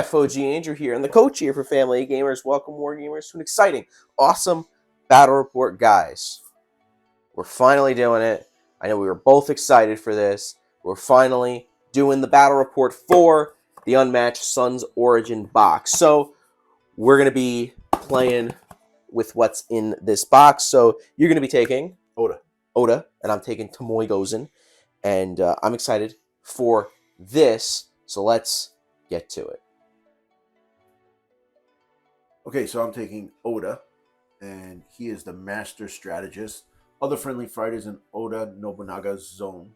FOG Andrew here, and the coach here for Family Gamers. Welcome, War Gamers, to an exciting, awesome battle report, guys. We're finally doing it. I know we were both excited for this. We're finally doing the battle report for the Unmatched Sun's Origin box. So we're going to be playing with what's in this box. So you're going to be taking Oda, and I'm taking Tomoe Gozen, and I'm excited for this. So let's get to it. Okay, so I'm taking Oda, and he is the master strategist. Other friendly fighters in Oda Nobunaga's zone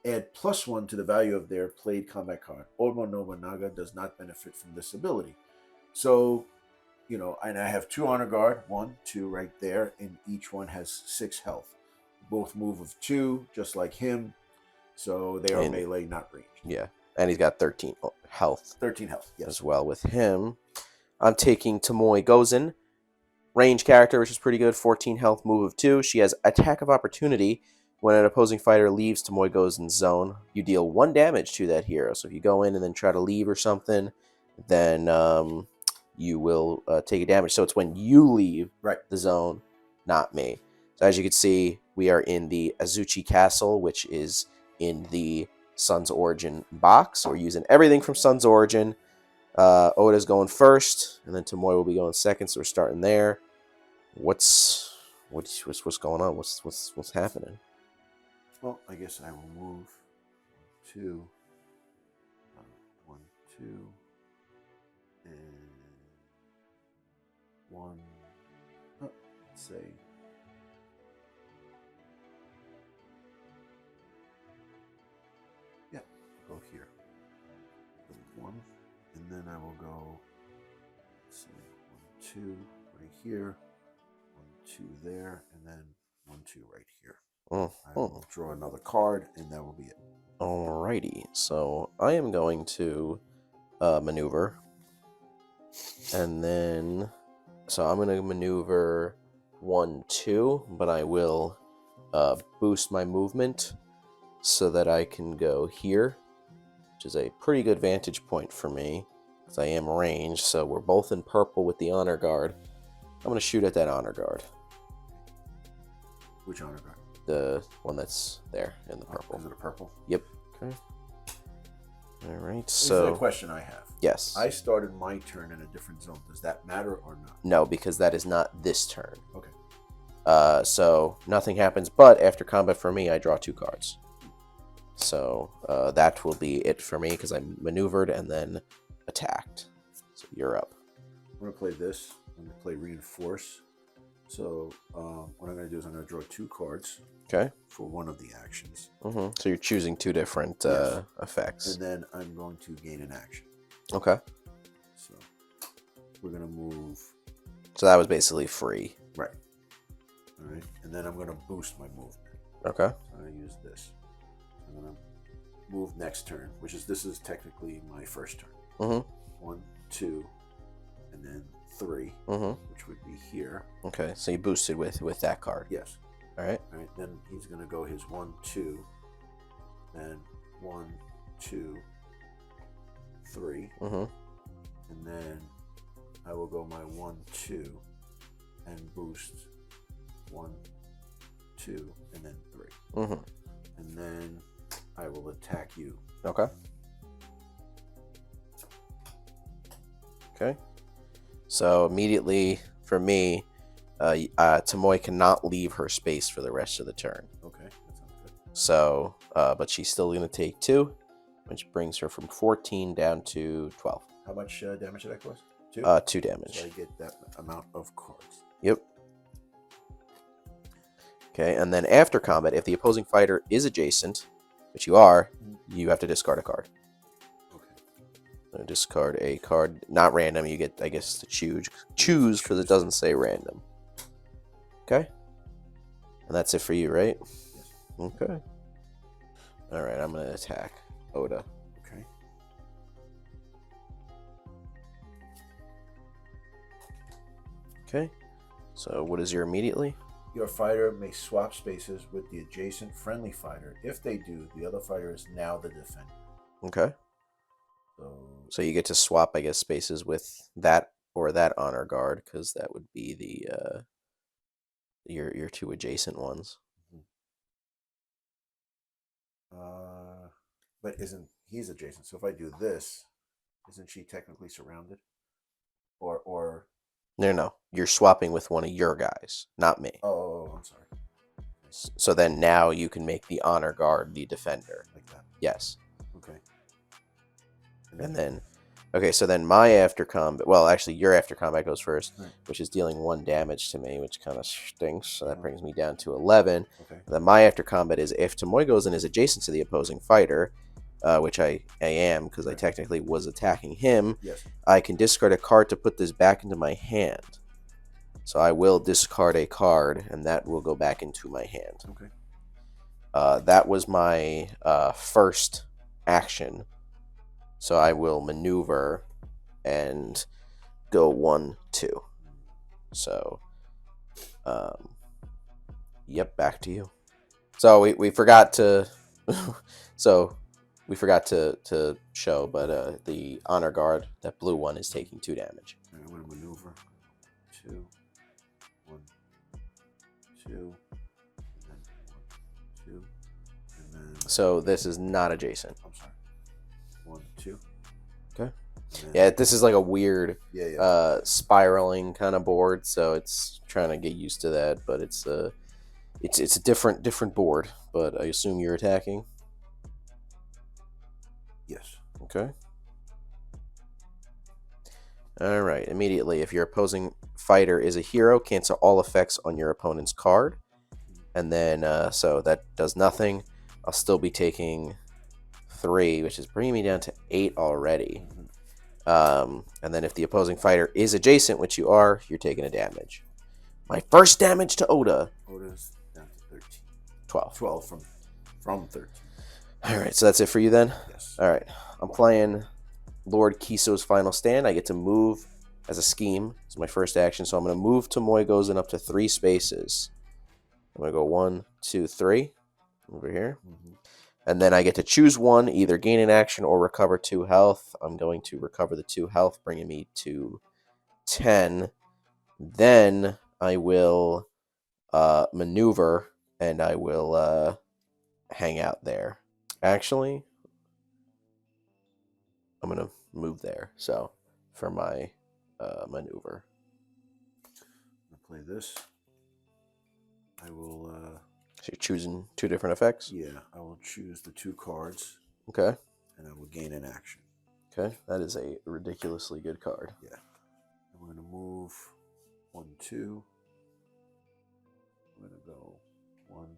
add +1 to the value of their played combat card. Oda Nobunaga does not benefit from this ability. So, and I have 2 honor guard, 1, 2 right there, and each one has 6 health. Both move of 2, just like him. So they are melee, not ranged. Yeah, and he's got 13 health. 13 health, yes. As well with him. I'm taking Tomoe Gozen, range character, which is pretty good. 14 health, move of 2. She has attack of opportunity. When an opposing fighter leaves Tomoe Gozen's zone, you deal 1 damage to that hero. So if you go in and then try to leave or something, then you will take a damage. So it's when you leave the zone, not me. So as you can see, we are in the Azuchi Castle, which is in the Sun's Origin box. We're using everything from Sun's Origin. Oda's going first, and then Tomoe will be going second. So we're starting there. What's going on? What's happening? Well, I guess I will move 2, 1, 2, and 1. Let's say. Yeah, go here. 1. And then I will go, let's see, 1, 2 right here, 1, 2 there, and then 1, 2 right here. I will draw another card, and that will be it. Alrighty, so I am going to maneuver, and then, so I'm going to maneuver 1, 2, but I will boost my movement so that I can go here, which is a pretty good vantage point for me, because I am ranged. So we're both in purple with the honor guard. I'm going to shoot at that honor guard. Which honor guard? The one that's there in the purple. Is it a purple? Yep. Okay. All right. So this is a question I have. Yes. I started my turn in a different zone. Does that matter or not? No, because that is not this turn. Okay. So nothing happens, but after combat for me, I draw 2 cards. So that will be it for me because I maneuvered and then attacked. So you're up. I'm going to play this. I'm going to play Reinforce. So what I'm going to do is I'm going to draw 2 cards. Okay. For one of the actions. So you're choosing 2 different effects. And then I'm going to gain an action. Okay. So we're going to move. So that was basically free. Right. All right. And then I'm going to boost my movement. Okay. So I'm going to use this. I'm going to move next turn, this is technically my first turn. 1, 2, and then 3, which would be here. Okay, so you boosted with that card. Yes. All right. All right. Then he's going to go his 1, 2, then 1, 2, 3, and then I will go my 1, 2, and boost 1, 2, and then 3, and then I will attack you. Okay. Okay. So immediately for me, Tomoe cannot leave her space for the rest of the turn. Okay, that sounds good. So, but she's still going to take 2, which brings her from 14 down to 12. How much damage did that cost? 2? 2 damage. So I get that amount of cards. Yep. Okay, and then after combat, if the opposing fighter is adjacent, which you are, you have to discard a card. Okay. So discard a card, not random. You get, I guess, to choose because it doesn't say random. Okay. And that's it for you, right? Yes. Okay. All right, I'm going to attack Oda. Okay. Okay. So what is your immediately? Your fighter may swap spaces with the adjacent friendly fighter. If they do, the other fighter is now the defender. Okay. So So you get to swap, I guess, spaces with that or that honor guard, because that would be the your two adjacent ones. But isn't he's adjacent? So if I do this, isn't she technically surrounded? Or No, you're swapping with one of your guys, not me. oh, I'm sorry. So then now you can make the honor guard the defender. Like that. Yes. Okay. And then, okay, so then my after combat, well, actually, your after combat goes first, Right. which is dealing 1 damage to me, which kind of stinks. So that Mhm. brings me down to 11. Okay. Then my after combat is if Tomoe Gozen is adjacent to the opposing fighter, which I am because I Right. technically was attacking him, Yes. I can discard a card to put this back into my hand. So I will discard a card, and that will go back into my hand. Okay. That was my first action. So I will maneuver and go 1, 2. So, yep, back to you. So we forgot to, so we forgot to show, but the honor guard, that blue one, is taking 2 damage. All right, I'm gonna maneuver. 2, 1, 2, and then 1, 2, and then. So this is not adjacent. I'm sorry. 1, 2. Okay. Yeah, this is like a weird spiraling kind of board, so it's trying to get used to that. But it's a different board. But I assume you're attacking. Yes. Okay. All right. Immediately, if your opposing fighter is a hero, cancel all effects on your opponent's card, and then so that does nothing. I'll still be taking 3, which is bringing me down to 8 already. And then if the opposing fighter is adjacent, which you are, you're taking a damage. My first damage to Oda. Oda's down to 13. 12. 12 from 13. All right, so that's it for you then? Yes. All right. I'm playing Lord Kiso's Final Stand. I get to move as a scheme. It's my first action, so I'm going to move Tomoe Gozen up to 3 spaces. I'm going to go 1, 2, 3 over here. And then I get to choose one, either gain an action or recover 2 health. I'm going to recover the 2 health, bringing me to 10. Then I will maneuver, and I will hang out there. Actually, I'm going to move there. So for my maneuver. I'm going to play this. I will. So you're choosing 2 different effects? Yeah, I will choose the 2 cards. Okay. And I will gain an action. Okay, that is a ridiculously good card. Yeah. I'm going to move 1, 2. I'm going to go 1,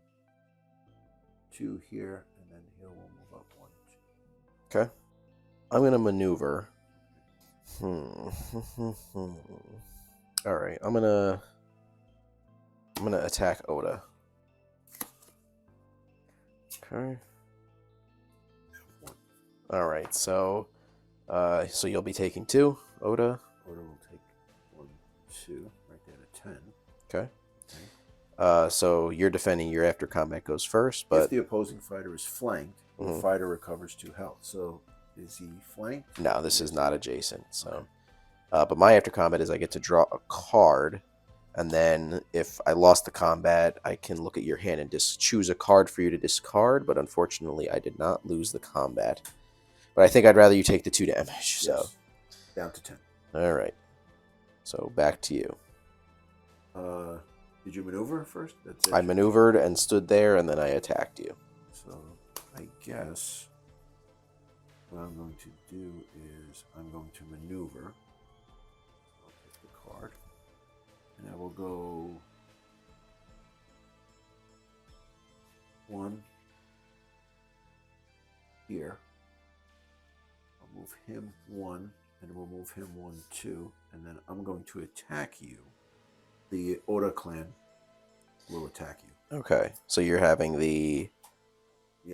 2 here, and then here we'll move up 1, 2. Okay. I'm going to maneuver. All right, I'm gonna attack Oda. Okay. All right, so you'll be taking 2, Oda. Oda will take 1, 2, right there to 10. Okay. So you're defending. Your after combat goes first, but if the opposing fighter is flanked, the fighter recovers 2 health. So is he flanked? No, this is not adjacent. So, but my after combat is I get to draw a card. And then if I lost the combat, I can look at your hand and just choose a card for you to discard. But unfortunately, I did not lose the combat. But I think I'd rather you take the 2 damage. Yes. So down to 10. All right. So back to you. Did you maneuver first? That's it. I maneuvered and stood there, and then I attacked you. So I guess what I'm going to do is I'm going to maneuver. I'll take the card. And I will go 1 here. I'll move him 1, and we'll move him 1, 2, and then I'm going to attack you. The Oda clan will attack you. Okay, so you're having the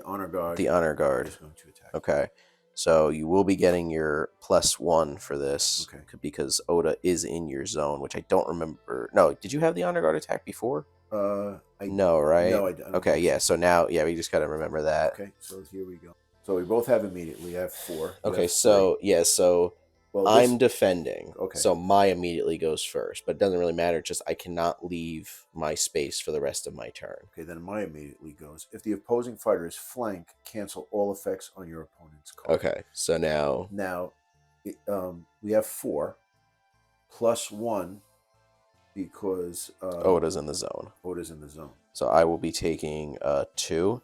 honor guard. The honor guard is going to attack. Okay, so you will be getting your +1 for this. Okay. Because Oda is in your zone, which I don't remember. No, did you have the honor guard attack before? No, right? No, I don't. Okay, yeah. So now, yeah, we just gotta remember that. Okay, so here we go. So we both have immediately. I have 4. You Okay, have 3. so yeah, so Well, I'm defending. Okay. So my immediately goes first, but it doesn't really matter. Just I cannot leave my space for the rest of my turn. Okay, then my immediately goes. If the opposing fighter is flank, cancel all effects on your opponent's card. Okay, so now we have 4 plus 1 because Oda's in the zone. Oda's in the zone. So I will be taking 2.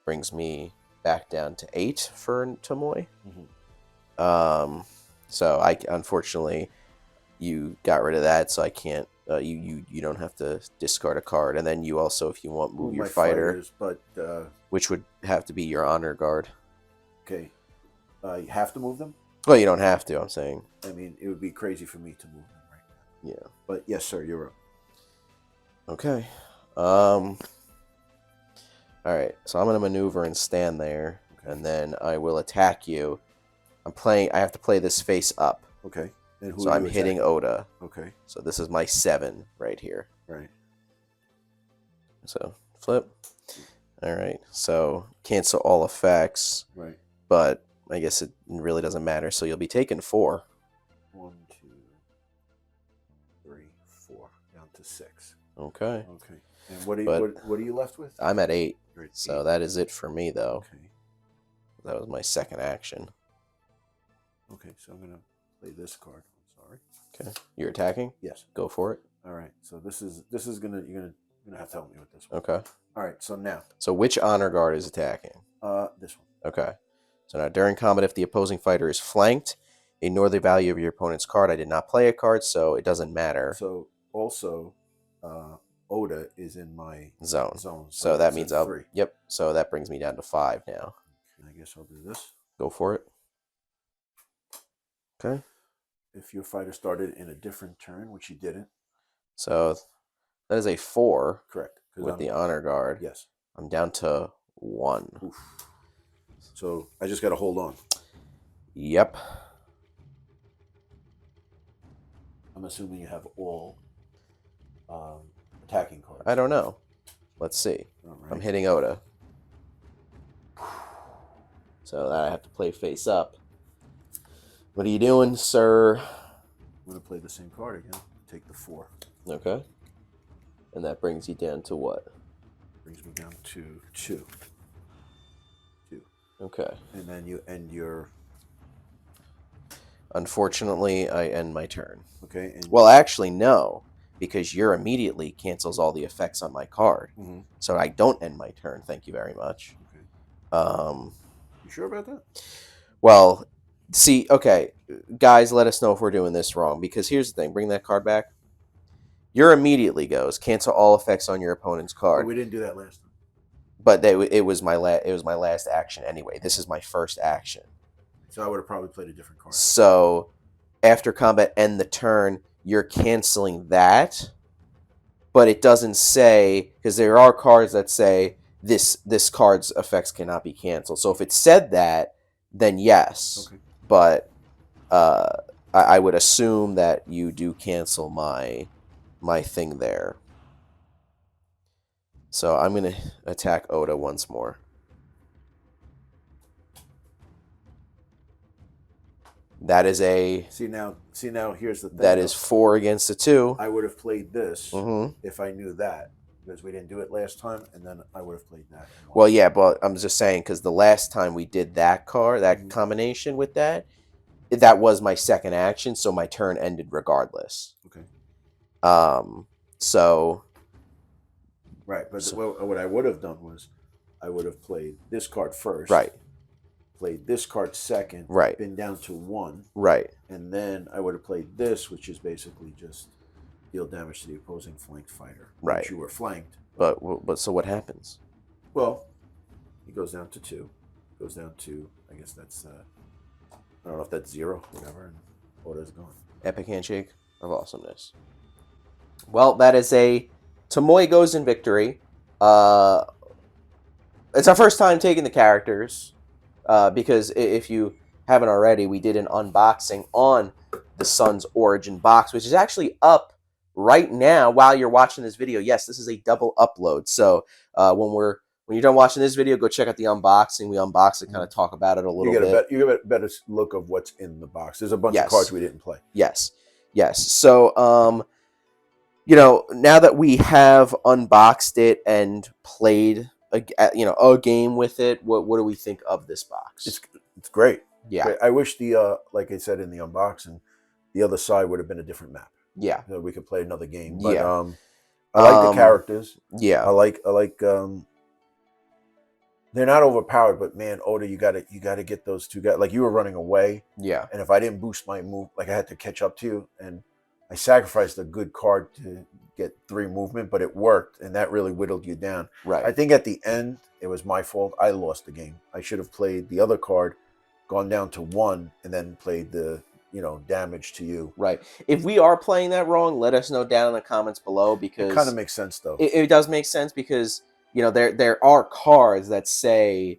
Brings me back down to 8 for Tomoe. So I unfortunately you got rid of that, so I can't. You don't have to discard a card, and then you also, if you want, move your fighter, but which would have to be your honor guard. Okay, you have to move them. Well, you don't have to. I'm saying. I mean, it would be crazy for me to move them right now. Yeah. But yes, sir, you're up. Okay. All right. So I'm gonna maneuver and stand there, and then I will attack you. I have to play this face up. Okay. And who so I'm hitting Oda. Okay. So this is my 7 right here. Right. So flip. All right. So cancel all effects. Right. But I guess it really doesn't matter. So you'll be taking 4. 1, 2, 3, 4, down to 6. Okay. Okay. And what are you left with? I'm at 8. You're at 8. So that is it for me, though. Okay. That was my second action. Okay. So I'm gonna play this card. I'm sorry. Okay. You're attacking? Yes. Go for it. All right. So this is you're gonna have to help me with this one. Okay. All right. So now. So which honor guard is attacking? This one. Okay. So now during combat, if the opposing fighter is flanked, ignore the value of your opponent's card. I did not play a card, so it doesn't matter. So also, Oda is in my zone. So that means I'll 3. Yep. So that brings me down to 5 now. I guess I'll do this. Go for it. Okay. If your fighter started in a different turn, which he didn't. So that is a 4. Correct. With the honor guard. Yes. I'm down to 1. Oof. So I just got to hold on. Yep. I'm assuming you have all attacking cards. I don't know. Let's see. Right. I'm hitting Oda. So that I have to play face up. What are you doing, sir? I'm going to play the same card again. Take the 4. Okay. And that brings you down to what? Brings me down to 2. 2. Okay. And then you end your... Unfortunately, I end my turn. Okay. Well, actually, no. Because your immediately cancels all the effects on my card. Mm-hmm. So I don't end my turn. Thank you very much. Okay. You sure about that? Well, see, okay. Guys, let us know if we're doing this wrong. Because here's the thing. Bring that card back. Your immediately goes cancel all effects on your opponent's card. But we didn't do that last time. But it was my last action anyway. This is my first action. So I would have probably played a different card. So after combat end the turn, you're canceling that. But it doesn't say, because there are cards that say this card's effects cannot be canceled. So if it said that, then yes. Okay. But I would assume that you do cancel my thing there. So I'm going to attack Oda once more. That is a... See now, here's the thing. That is 4 against a 2. I would have played this if I knew that, because we didn't do it last time, and then I would have played that. Well, yeah, but I'm just saying, because the last time we did that card, that combination with that was my second action, so my turn ended regardless. Okay. So... Right, but what I would have done was I would have played this card first. Right. Played this card second. Right. Been down to 1. Right. And then I would have played this, which is basically just deal damage to the opposing flanked fighter. Right. Which you were flanked. But so what happens? Well, he goes down to 2. Goes down to, I guess that's, I don't know if that's 0, whatever, and Oda's gone. Epic handshake of awesomeness. Well, that is a Tomoe Gozen victory. It's our first time taking the characters, because if you haven't already, we did an unboxing on the Sun's Origin box, which is actually up right now while you're watching this video. Yes, this is a double upload. So when we're when you're done watching this video, go check out the unboxing. We unbox it, kind of talk about it a little bit. You get a better look of what's in the box. There's a bunch of Yes. cards we didn't play. Yes. So, now that we have unboxed it and played a game with it, what do we think of this box? It's great. Yeah. Great. I wish the like I said in the unboxing, the other side would have been a different map. Yeah. So we could play another game. But Yeah. I like the characters. Yeah. I like they're not overpowered, but man, Oda, you gotta get those two guys. Like, you were running away. Yeah. And if I didn't boost my move, like, I had to catch up to you, and I sacrificed a good card to get 3 movement, but it worked, and that really whittled you down. Right. I think at the end, it was my fault. I lost the game. I should have played the other card, gone down to 1, and then played the damage to you. Right. If we are playing that wrong, let us know down in the comments below, because it kind of makes sense, though. It does make sense, because there are cards that say,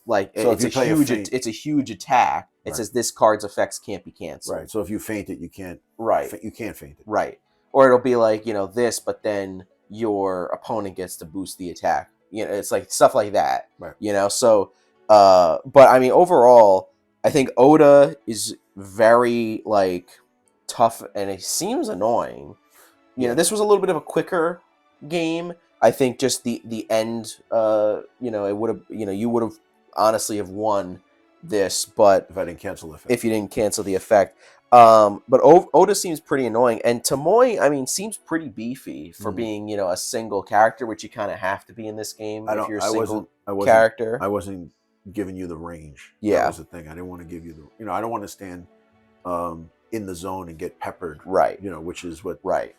like, So it's a huge attack. It Right. says this card's effects can't be canceled. Right. So if you faint it, you can't. Right. You can't faint it. Right. Or it'll be like, this, but then your opponent gets to boost the attack. It's like stuff like that. Right. So, but I mean, overall, I think Oda is very, like, tough, and it seems annoying. This was a little bit of a quicker game. I think just the end, it would have, you would have honestly have won this, but if I didn't cancel the effect. If you didn't cancel the effect. But Oda seems pretty annoying, and Tomoe, I mean, seems pretty beefy for being, a single character, which you kind of have to be in this game if you're a single character. I wasn't giving you the range. Yeah, that was the thing. I didn't want to give you the, I don't want to stand in the zone and get peppered. Right. Which is what. Right.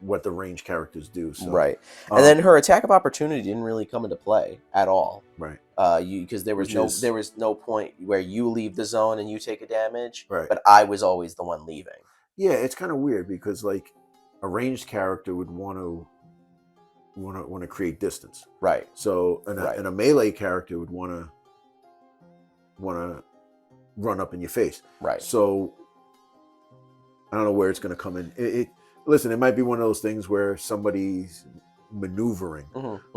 What the range characters do. So. Right. And then her attack of opportunity didn't really come into play at all. Right. Because there was no point where you leave the zone and you take a damage. Right. But I was always the one leaving. Yeah, it's kind of weird, because like a ranged character would want to create distance. Right. So and a melee character would want to run up in your face. Right. So I don't know where it's going to come in. Listen, it might be one of those things where somebody's maneuvering.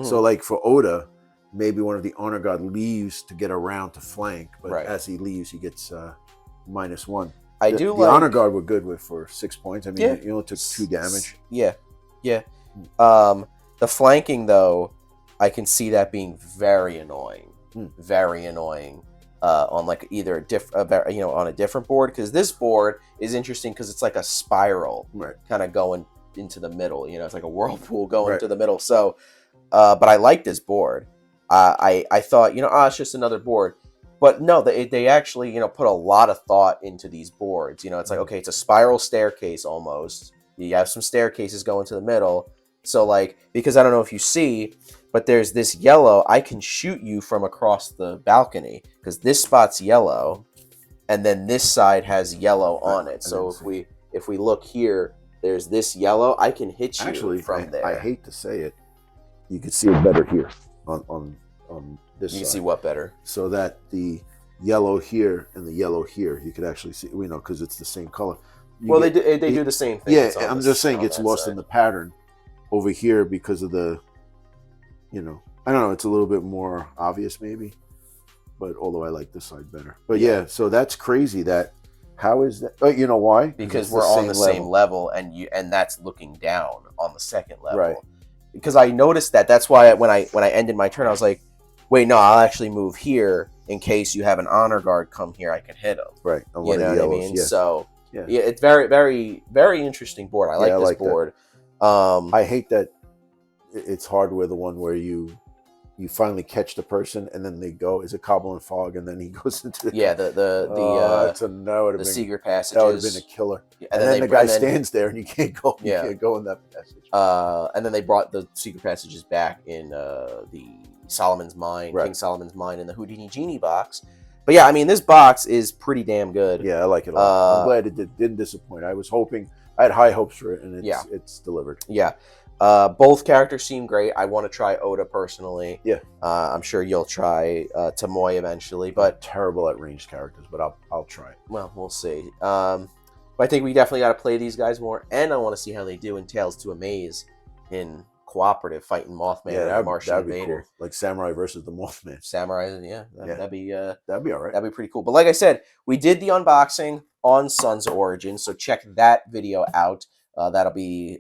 So, like, for Oda, maybe one of the honor guard leaves to get around to flank, but as he leaves, he gets -1. The honor guard were good for 6 points. I mean, you only took 2 damage. Yeah. The flanking, though, I can see that being very annoying. Very annoying. On like either on a different board, because this board is interesting because it's like a spiral, kind of going into the middle. It's like a whirlpool going to the middle. So, but I like this board. I thought it's just another board, but no, they actually put a lot of thought into these boards. It's like, okay, it's a spiral staircase almost. You have some staircases going to the middle. So, like, because I don't know if you see, but there's this yellow. I can shoot you from across the balcony because this spot's yellow, and then this side has yellow on it. So if we look here, there's this yellow. I can hit you from there. I hate to say it, you can see it better here on this. You can side. see what better? So that the yellow here and the yellow here, you could actually see. Because it's the same color. They do the same thing. Yeah, I'm just saying, it gets lost in the pattern over here because of the. I don't know. It's a little bit more obvious, maybe, but although I like this side better. But yeah, so that's crazy. How is that? You know why? Because we're on the same level, and that's looking down on the second level. Right. Because I noticed that. That's why when I ended my turn, I was like, wait, no, I'll actually move here in case you have an honor guard come here. I can hit him. Right. You know what I mean? Yeah. So yeah, it's very, very, very interesting board. I like this board. I hate that. It's hardware, the one where you finally catch the person and then they go, is it Cobble and Fog, and then he goes into the secret passages. That would have been a killer. And then the guy stands there and you can't go. You can't go in that passage. And then they brought the secret passages back in the Solomon's Mine, King Solomon's Mine, in the Houdini Genie box. But yeah, I mean, this box is pretty damn good. Yeah, I like it a lot. I'm glad it didn't disappoint. I had high hopes for it, and it's delivered. Yeah. Both characters seem great. I want to try Oda personally. Yeah. I'm sure you'll try Tomoe eventually, but I'm terrible at ranged characters, but I'll try it. Well, we'll see. But I think we definitely got to play these guys more, and I want to see how they do in Tales to Amaze in cooperative fighting Mothman and the Martian that'd be Invader. cool. Like Samurai versus the Mothman. Samurai, yeah, Yeah. that'd be That'd be all right. that'd be pretty cool. But like I said, we did the unboxing on Sun's Origin, so check that video out. That'll be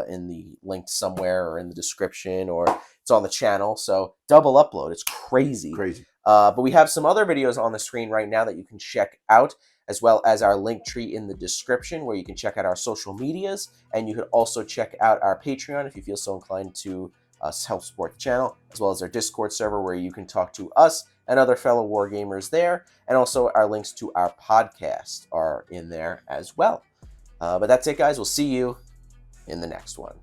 in the link somewhere or in the description, or it's on the channel. So double upload. It's crazy. Crazy. But we have some other videos on the screen right now that you can check out, as well as our link tree in the description where you can check out our social medias. And you can also check out our Patreon if you feel so inclined to help support the channel, as well as our Discord server where you can talk to us and other fellow wargamers there. And also our links to our podcast are in there as well. But that's it, guys. We'll see you in the next one.